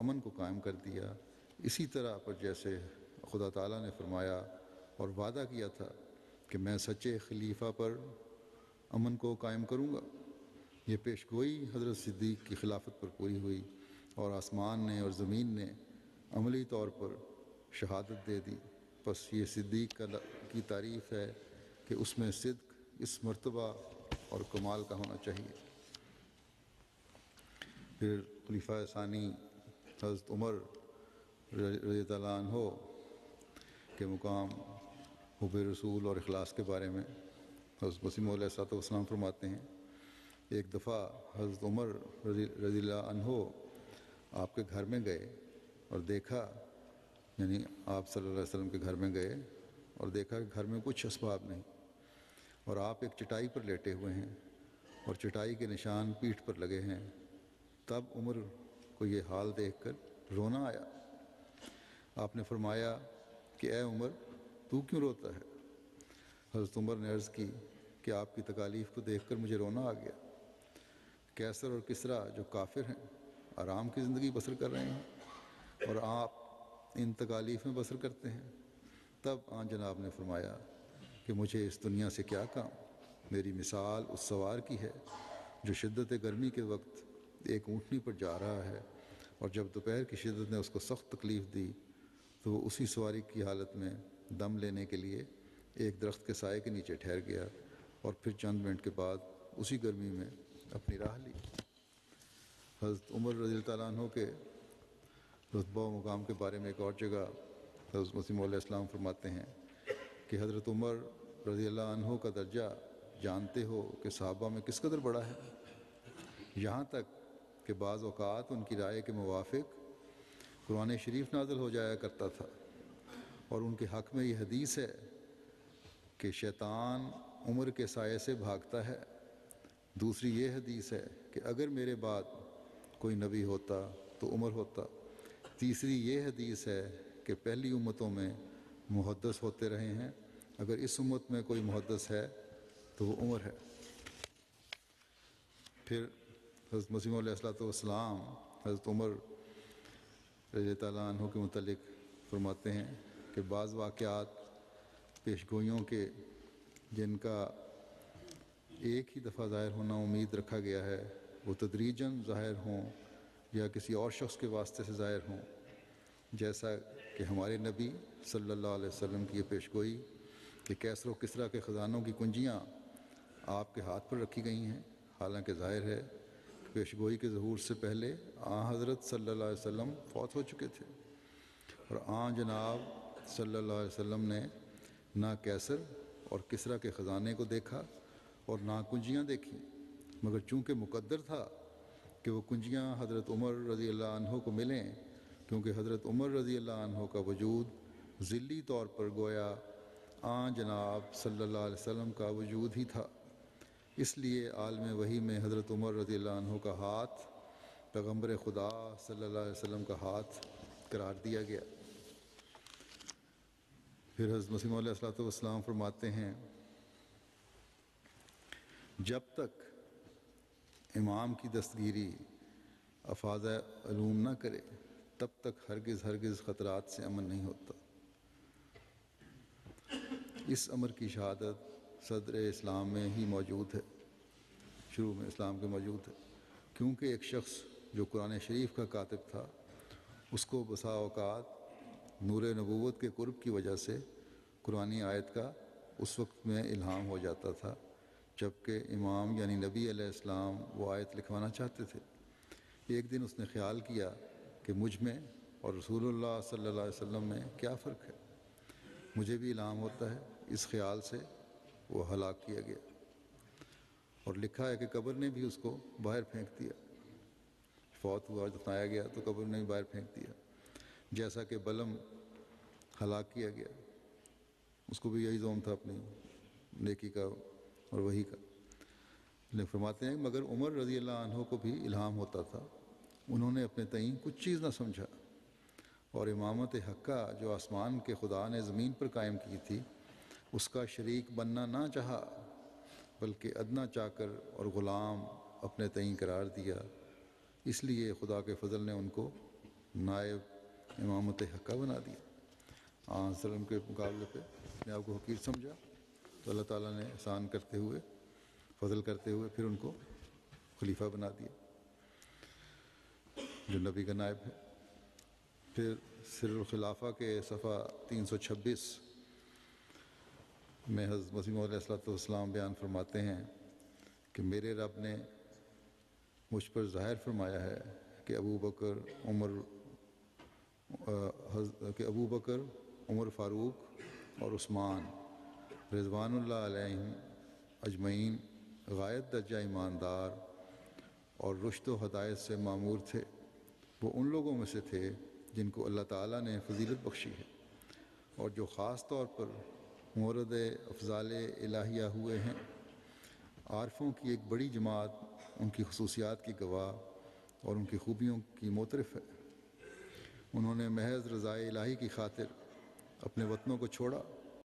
امن کو قائم کر دیا، اسی طرح پر جیسے خدا تعالیٰ نے فرمایا اور وعدہ کیا تھا کہ میں سچے خلیفہ پر امن کو قائم کروں گا۔ یہ پیش گوئی حضرت صدیق کی خلافت پر پوری ہوئی اور آسمان نے اور زمین نے عملی طور پر شہادت دے دی۔ پس یہ صدیق کی تعریف ہے کہ اس میں صدق اس مرتبہ اور کمال کا ہونا چاہیے۔ پھر خلیفہ ثانی حضرت عمر رضی اللہ عنہ کے مقام حب رسول اور اخلاص کے بارے میں حضرت مسیح موعود علیہ السلام فرماتے ہیں، ایک دفعہ حضرت عمر رضی اللہ عنہ آپ کے گھر میں گئے اور دیکھا، یعنی آپ صلی اللہ علیہ وسلم کے گھر میں گئے اور دیکھا کہ گھر میں کچھ اسباب نہیں، اور آپ ایک چٹائی پر لیٹے ہوئے ہیں اور چٹائی کے نشان پیٹھ پر لگے ہیں۔ تب عمر کو یہ حال دیکھ کر رونا آیا۔ آپ نے فرمایا کہ اے عمر، تو کیوں روتا ہے؟ حضرت عمر نے عرض کی کہ آپ کی تکالیف کو دیکھ کر مجھے رونا آ گیا۔ کیسر اور کسریٰ جو کافر ہیں آرام کی زندگی بسر کر رہے ہیں اور آپ ان تکالیف میں بسر کرتے ہیں۔ تب آن جناب نے فرمایا کہ مجھے اس دنیا سے کیا کام، میری مثال اس سوار کی ہے جو شدت گرمی کے وقت ایک اونٹنی پر جا رہا ہے، اور جب دوپہر کی شدت نے اس کو سخت تکلیف دی تو وہ اسی سواری کی حالت میں دم لینے کے لیے ایک درخت کے سائے کے نیچے ٹھہر گیا اور پھر چند منٹ کے بعد اسی گرمی میں اپنی راہ لی۔ حضرت عمر رضی اللہ عنہ کے رتبہ و مقام کے بارے میں ایک اور جگہ حضرت مسیح موعود علیہ السلام فرماتے ہیں کہ حضرت عمر رضی اللہ عنہ کا درجہ جانتے ہو کہ صحابہ میں کس قدر بڑا ہے، یہاں تک کہ بعض اوقات ان کی رائے کے موافق قرآن شریف نازل ہو جایا کرتا تھا، اور ان کے حق میں یہ حدیث ہے کہ شیطان عمر کے سائے سے بھاگتا ہے۔ دوسری یہ حدیث ہے کہ اگر میرے بعد کوئی نبی ہوتا تو عمر ہوتا۔ تیسری یہ حدیث ہے کہ پہلی امتوں میں محدث ہوتے رہے ہیں، اگر اس امت میں کوئی محدث ہے تو وہ عمر ہے۔ پھر حضرت مسیح موعود علیہ السلام حضرت عمر رضی اللہ عنہ کے متعلق فرماتے ہیں کہ بعض واقعات پیش گوئیوں کے جن کا ایک ہی دفعہ ظاہر ہونا امید رکھا گیا ہے وہ تدریجاً ظاہر ہوں یا کسی اور شخص کے واسطے سے ظاہر ہوں، جیسا کہ ہمارے نبی صلی اللہ علیہ وسلم کی یہ پیش گوئی کہ کیسر و کسریٰ کے خزانوں کی کنجیاں آپ کے ہاتھ پر رکھی گئی ہیں، حالانکہ ظاہر ہے کہ پیش گوئی کے ظہور سے پہلے حضرت صلی اللہ علیہ وسلم فوت ہو چکے تھے، اور جناب صلی اللہ علیہ وسلم نے نہ کیسر اور کسریٰ کے خزانے کو دیکھا اور نہ کنجیاں دیکھیں، مگر چونکہ مقدر تھا کہ وہ کنجیاں حضرت عمر رضی اللہ عنہ کو ملیں، کیونکہ حضرت عمر رضی اللہ عنہ کا وجود ذلی طور پر گویا جناب صلی اللہ علیہ وسلم کا وجود ہی تھا، اس لیے عالم وحی میں حضرت عمر رضی اللہ عنہ کا ہاتھ پیغمبر خدا صلی اللہ علیہ وسلم کا ہاتھ قرار دیا گیا۔ پھر حضرت مسیح موعود علیہ السلام فرماتے ہیں، جب تک امام کی دستگیری افاظ علوم نہ کرے تب تک ہرگز خطرات سے امن نہیں ہوتا۔ اس امر کی شہادت صدر اسلام میں ہی موجود ہے، شروع میں اسلام کے موجود ہے، کیونکہ ایک شخص جو قرآن شریف کا کاتب تھا اس کو بسا اوقات نور نبوت کے قرب کی وجہ سے قرآنی آیت کا اس وقت میں الہام ہو جاتا تھا جبکہ امام یعنی نبی علیہ السلام وہ آیت لکھوانا چاہتے تھے۔ ایک دن اس نے خیال کیا کہ مجھ میں اور رسول اللہ صلی اللہ علیہ وسلم میں کیا فرق ہے، مجھے بھی الہام ہوتا ہے۔ اس خیال سے وہ ہلاک کیا گیا، اور لکھا ہے کہ قبر نے بھی اس کو باہر پھینک دیا، فوت ہوا دفنایا گیا تو قبر نے بھی باہر پھینک دیا، جیسا کہ بلم ہلاک کیا گیا، اس کو بھی یہی زوم تھا اپنی نیکی کا اور وہی کا۔ لیکن فرماتے ہیں مگر عمر رضی اللہ عنہ کو بھی الہام ہوتا تھا، انہوں نے اپنے تئیں کچھ چیز نہ سمجھا، اور امامت حقہ جو آسمان کے خدا نے زمین پر قائم کی تھی اس کا شریک بننا نہ چاہا، بلکہ ادنا چاکر اور غلام اپنے تئیں قرار دیا، اس لیے خدا کے فضل نے ان کو نائب امامت حقہ بنا دیا، آن وسلم کے مقابلے پہ اپنے آپ کو حقیر سمجھا، تو اللہ تعالیٰ نے احسان کرتے ہوئے، فضل کرتے ہوئے پھر ان کو خلیفہ بنا دیا جو نبی کا نائب ہے۔ پھر سر الخلافہ کے صفحہ 326 میں حضرت مسیح موعود علیہ الصلوۃ والسلام بیان فرماتے ہیں کہ میرے رب نے مجھ پر ظاہر فرمایا ہے کہ ابو بکر، عمر فاروق اور عثمان رضوان اللہ علیہم اجمعین غایت درجہ ایماندار اور رشد و ہدایت سے معمور تھے۔ وہ ان لوگوں میں سے تھے جن کو اللہ تعالیٰ نے فضیلت بخشی ہے اور جو خاص طور پر مورد افضال الہیہ ہوئے ہیں۔ عارفوں کی ایک بڑی جماعت ان کی خصوصیات کی گواہ اور ان کی خوبیوں کی معترف ہے۔ انہوں نے محض رضائے الہی کی خاطر اپنے وطنوں کو چھوڑا